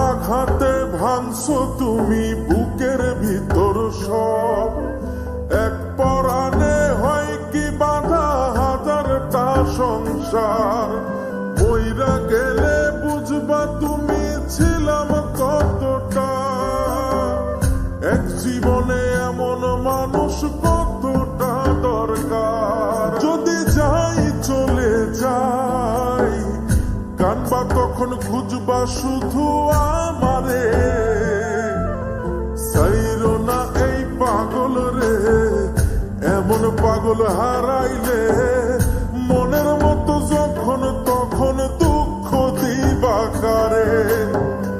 আঘাতে ভাঙছো তুমি বুকের ভিতর সব, এক পরাণে হয় কি বাধা হাজারটা সংসার। মইরা গেলে বুঝবা তুমি ছিলাম কতটা, এক জীবনে এমন মানুষ কতটা দরকার। যদি যাই চলে যাই কানবা তখন খুঁজবা শুধু আমারে, সাইরো না এই পাগল রে, এমন পাগল হারাইলে মনের মতো যখন তখন দুঃখ দিবা কারে।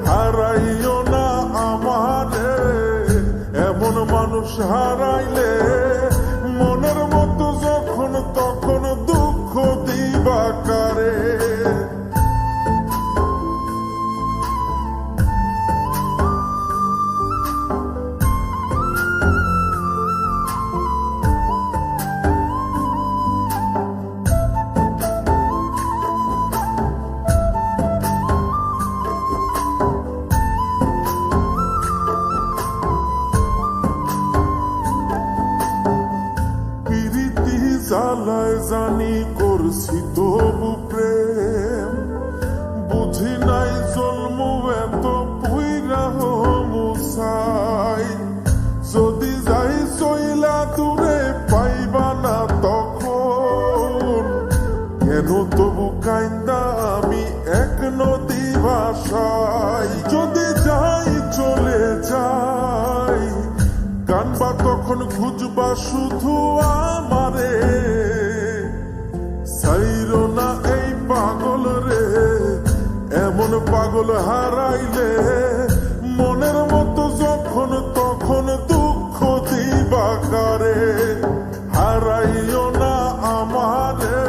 হারাইও না আমারে, এমন মানুষ হারাইলে মনের মতো যখন তখন দুঃখ দিবা কারে। জ্বালায় জানি করছি তবু প্রেম, বুঝি নাই জন্ম এত পুইরা মুসাই। যদি যাই চইলা দূরে পাইবা না তখন, কেন তবু কাইন্দা আমি এক নদী ভাষাই। যদি যাই চলে যাই কানবা তখন খুঁজবা শুধু আমারে, সাইরো না এই পাগল রে, এমন পাগল হারাইলে মনের মতো যখন তখন দুঃখ দিবা কারে। হারাইও না আমারে,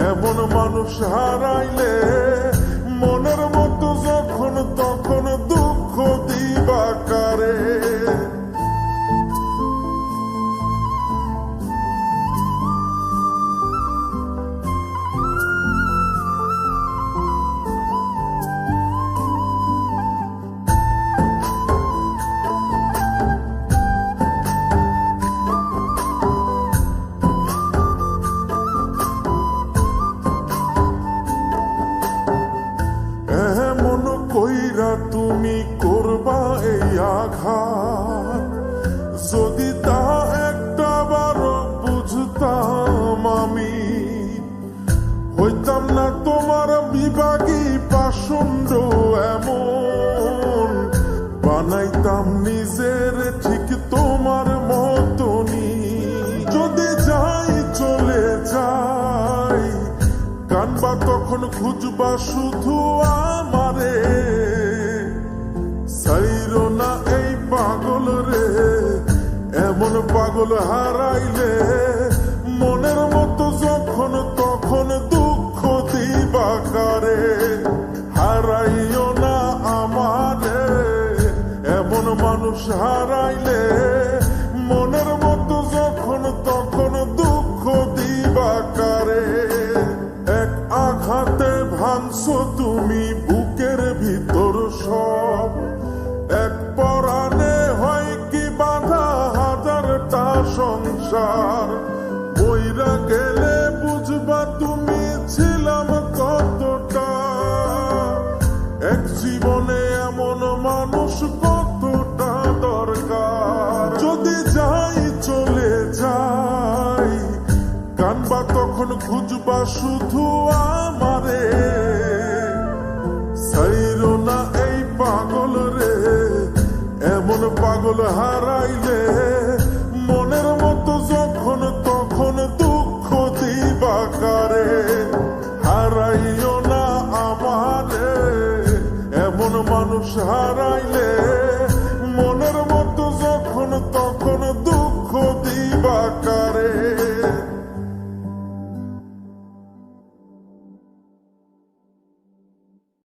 এমন মানুষ হারাইলে মনের মতো যখন তখন দুঃখ দিবা কারে। কইরা তুমি করবা এই আঘাত, যদি তা একটা বারো বুঝতাম আমি, হইতাম না তোমার বিভাগী পাষণ্ড এমন, বানাইতাম নিজের ঠিক তোমার মতনই। যদি যাই চলে যাই কানবা তখন খুঁজবা শুধু আমারে, সাইরো না এই পাগল রে, এমন পাগল হারাইলে মনের মতো যখন তখন দুঃখ দিবা কারে। হারাইও না আমারে, এমন মানুষ হারাইলে মনের মতো যখন তখন দুঃখ দিবা কারে। এক আঘাতে ভাঙছো তুমি বুকের ভিতর সব, এক পরাণে হয় কি বাধা হাজারটা সংসার। মইরা গেলে বুঝবা তুমি ছিলাম কতটা, এক জীবনে এমন মানুষ কতটা দরকার। যদি যাই চলে যাই কানবা তখন খুঁজবা শুধু আমারে, সাইরো না এই পাগল রে, এমন পাগল হারাইলে মনের মতো যখন তখন দুঃখ দিবা কারে। হারাইও না আমারে, এমন মানুষ হারাইলে